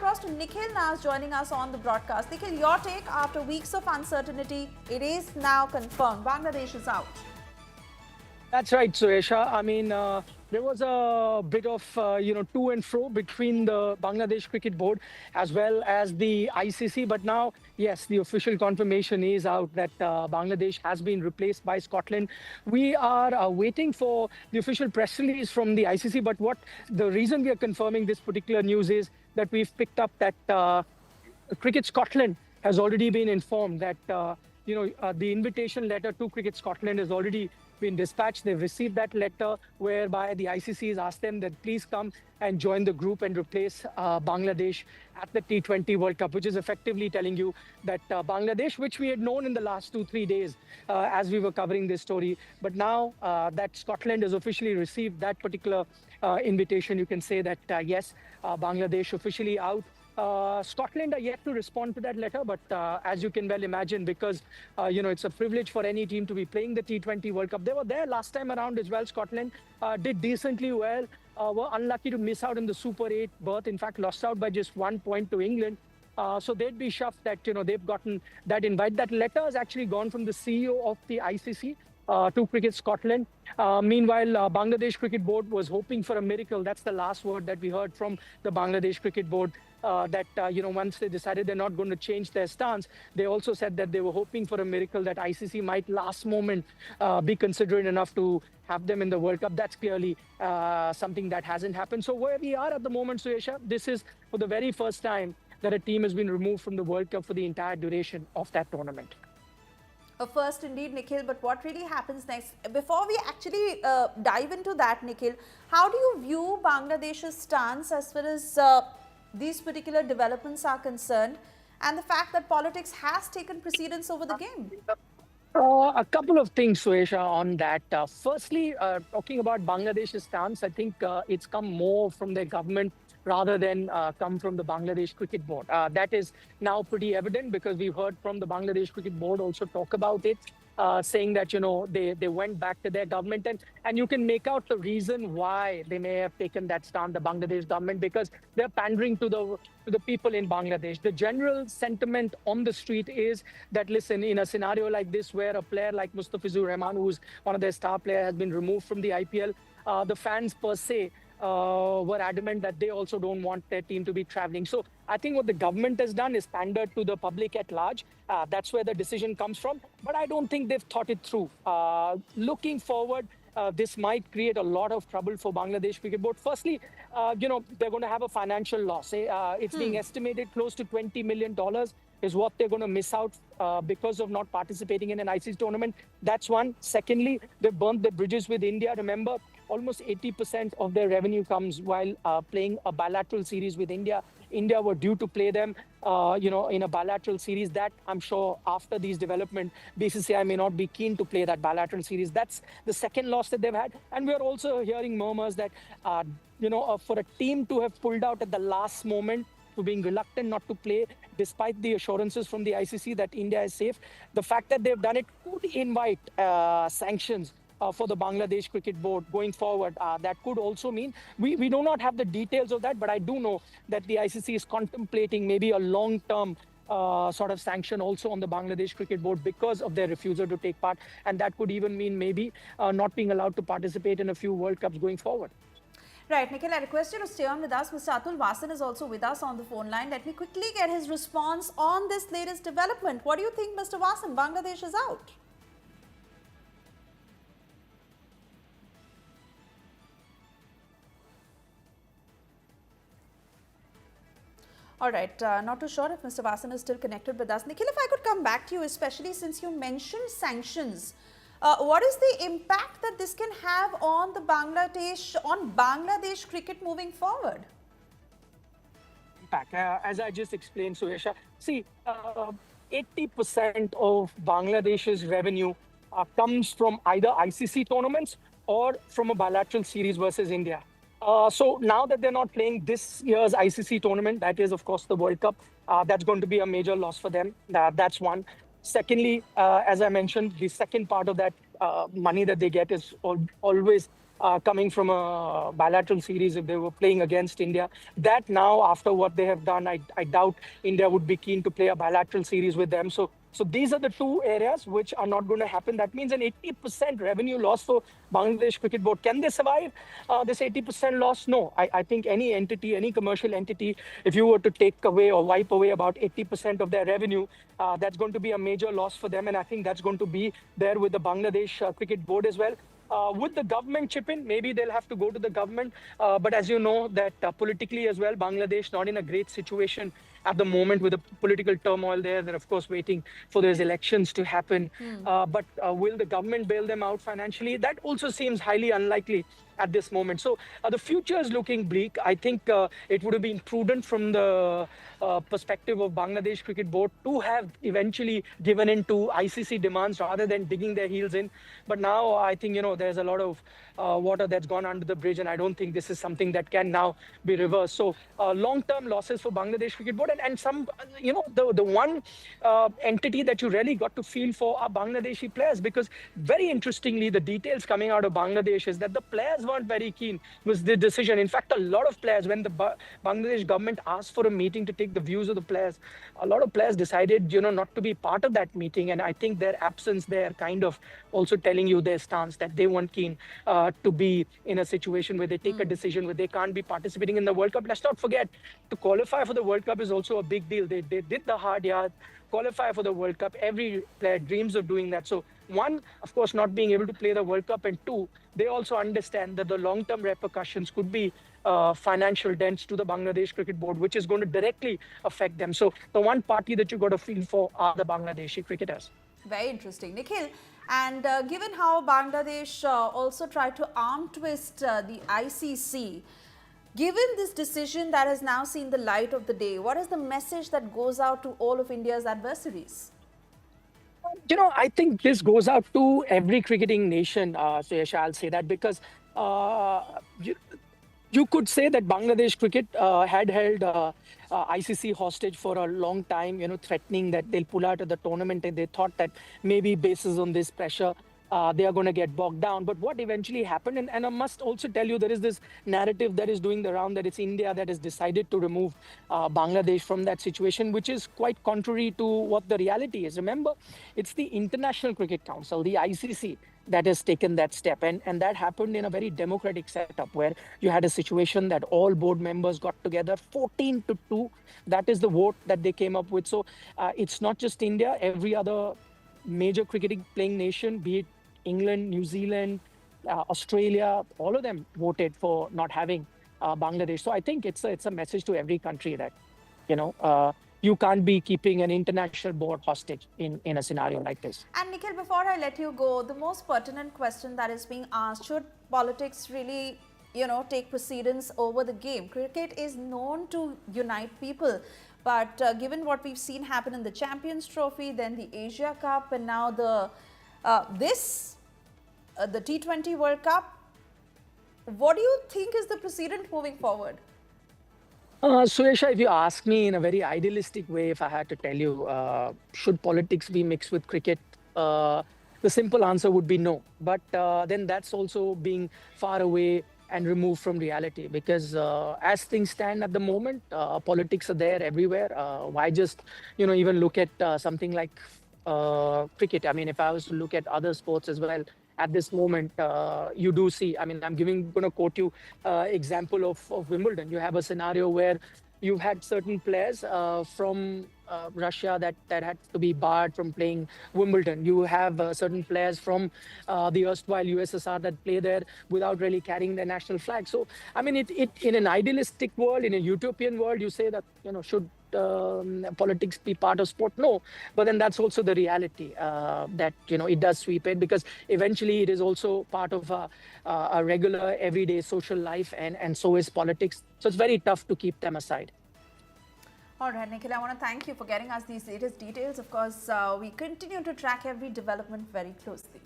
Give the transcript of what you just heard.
across to Nikhil Naz joining us on the broadcast. Nikhil, your take after weeks of uncertainty, it is now confirmed. Bangladesh is out. That's right, Suesha. I mean, there was a bit of, to and fro between the Bangladesh Cricket Board as well as the ICC. But now, yes, the official confirmation is out that Bangladesh has been replaced by Scotland. We are waiting for the official press release from the ICC. But what the reason we are confirming this particular news is that we've picked up that Cricket Scotland has already been informed that, the invitation letter to Cricket Scotland has already been dispatched. They've received that letter whereby the ICC has asked them that please come and join the group and replace Bangladesh at the T20 World Cup, which is effectively telling you that Bangladesh, which we had known in the last 2-3 days as we were covering this story, but now that Scotland has officially received that particular invitation, you can say that yes, Bangladesh officially out. Scotland are yet to respond to that letter, but as you can well imagine, because it's a privilege for any team to be playing the T20 World Cup. They were there last time around as well. Scotland did decently well, were unlucky to miss out in the Super 8 berth. In fact, lost out by just 1 point to England. So they'd be chuffed that they've gotten that invite. That letter has actually gone from the CEO of the ICC to Cricket Scotland. Meanwhile, Bangladesh Cricket Board was hoping for a miracle. That's the last word that we heard from the Bangladesh Cricket Board. Once they decided they're not going to change their stance, they also said that they were hoping for a miracle that ICC might last moment be considerate enough to have them in the World Cup. That's clearly something that hasn't happened. So where we are at the moment, Suesha, this is for the very first time that a team has been removed from the World Cup for the entire duration of that tournament. First indeed, Nikhil, but what really happens next? Before we actually dive into that, Nikhil, how do you view Bangladesh's stance as far as these particular developments are concerned, and the fact that politics has taken precedence over the game? A couple of things, Suesha, on that. Firstly, talking about Bangladesh's stance, I think it's come more from their government rather than come from the Bangladesh Cricket Board. That is now pretty evident because we've heard from the Bangladesh Cricket Board also talk about it, saying that, they went back to their government. And you can make out the reason why they may have taken that stand, the Bangladesh government, because they're pandering to the people in Bangladesh. The general sentiment on the street is that, listen, in a scenario like this where a player like Mustafizur Rahman, who's one of their star players, has been removed from the IPL, the fans per se were adamant that they also don't want their team to be traveling. So I think what the government has done is pandered to the public at large. That's where the decision comes from. But I don't think they've thought it through. Looking forward, this might create a lot of trouble for Bangladesh Cricket Board. Firstly, they're going to have a financial loss. It's being estimated close to $20 million is what they're going to miss out because of not participating in an ICC tournament. That's one. Secondly, they've burnt their bridges with India. Remember, almost 80% of their revenue comes while playing a bilateral series with India. India were due to play them, in a bilateral series. That I'm sure after these developments, BCCI may not be keen to play that bilateral series. That's the second loss that they've had. And we're also hearing murmurs that, for a team to have pulled out at the last moment, to being reluctant not to play, despite the assurances from the ICC that India is safe, the fact that they've done it could invite sanctions for the Bangladesh Cricket Board going forward. That could also mean, we do not have the details of that, but I do know that the ICC is contemplating maybe a long-term sort of sanction also on the Bangladesh Cricket Board because of their refusal to take part. And that could even mean maybe not being allowed to participate in a few World Cups going forward. Right, Nikhil, I request you to stay on with us. Mr. Atul Vasan is also with us on the phone line. Let me quickly get his response on this latest development. What do you think, Mr. Vasan? Bangladesh is out. All right, not too sure if Mr. Vasan is still connected with us. Nikhil, if I could come back to you, especially since you mentioned sanctions. What is the impact that this can have on Bangladesh cricket moving forward? Impact, as I just explained, Suesha. See, 80% of Bangladesh's revenue comes from either ICC tournaments or from a bilateral series versus India. So now that they're not playing this year's ICC tournament, that is, of course, the World Cup, that's going to be a major loss for them. That's one. Secondly, as I mentioned, the second part of that money that they get is always coming from a bilateral series if they were playing against India. That now, after what they have done, I doubt India would be keen to play a bilateral series with them. So these are the two areas which are not going to happen. That means an 80% revenue loss for Bangladesh Cricket Board. Can they survive this 80% loss? No. I think any entity, any commercial entity, if you were to take away or wipe away about 80% of their revenue, that's going to be a major loss for them. And I think that's going to be there with the Bangladesh Cricket Board as well. Would the government chip in? Maybe they'll have to go to the government. But as you know, that politically as well, Bangladesh not in a great situation at the moment with the political turmoil there. They're, of course, waiting for those elections to happen. But will the government bail them out financially? That also seems highly unlikely at this moment. So the future is looking bleak. I think it would have been prudent from the perspective of Bangladesh Cricket Board to have eventually given in to ICC demands rather than digging their heels in. But now I think, there's a lot of water that's gone under the bridge, and I don't think this is something that can now be reversed. So long-term losses for Bangladesh Cricket Board, and some, the one entity that you really got to feel for are Bangladeshi players, because very interestingly, the details coming out of Bangladesh is that the players weren't very keen with the decision. In fact, a lot of players, when the Bangladesh government asked for a meeting to take the views of the players, a lot of players decided, not to be part of that meeting. And I think their absence there kind of also telling you their stance that they weren't keen to be in a situation where they take a decision where they can't be participating in the World Cup. Let's not forget, to qualify for the World Cup is also a big deal. They did the hard yard, qualify for the World Cup. Every player dreams of doing that. So one, of course, not being able to play the World Cup, and two, they also understand that the long-term repercussions could be financial dents to the Bangladesh Cricket Board, which is going to directly affect them. So the one party that you got to feel for are the Bangladeshi cricketers. Very interesting, Nikhil. And given how Bangladesh also tried to arm twist the ICC, given this decision that has now seen the light of the day, what is the message that goes out to all of India's adversaries? I think this goes out to every cricketing nation, Suyesh, I'll say that, because you could say that Bangladesh cricket had held ICC hostage for a long time, threatening that they'll pull out of the tournament, and they thought that maybe basis on this pressure, they are going to get bogged down. But what eventually happened, and I must also tell you, there is this narrative that is doing the round that it's India that has decided to remove Bangladesh from that situation, which is quite contrary to what the reality is. Remember, it's the International Cricket Council, the ICC, that has taken that step. And that happened in a very democratic setup where you had a situation that all board members got together, 14-2. That is the vote that they came up with. So it's not just India, every other major cricketing playing nation, be it England, New Zealand, Australia, all of them voted for not having Bangladesh. So I think it's a message to every country that, you can't be keeping an international board hostage in a scenario like this. And Nikhil, before I let you go, the most pertinent question that is being asked, should politics really, take precedence over the game? Cricket is known to unite people. But given what we've seen happen in the Champions Trophy, then the Asia Cup, and now the T20 World Cup, what do you think is the precedent moving forward? Suresha, if you ask me in a very idealistic way, if I had to tell you, should politics be mixed with cricket? The simple answer would be no. But then that's also being far away and removed from reality, because as things stand at the moment, politics are there everywhere. Why just, even look at something like cricket? I mean, if I was to look at other sports as well, at this moment, you do see, I mean, I'm going to quote you example of Wimbledon. You have a scenario where you've had certain players from Russia that had to be barred from playing Wimbledon. You have certain players from the erstwhile USSR that play there without really carrying their national flag. So, I mean, it in an idealistic world, in a utopian world, you say that, should politics be part of sport? No. But then that's also the reality that, it does sweep in, because eventually it is also part of a regular everyday social life, and so is politics. So it's very tough to keep them aside. All right, Nikhil, I want to thank you for getting us these latest details. Of course, we continue to track every development very closely.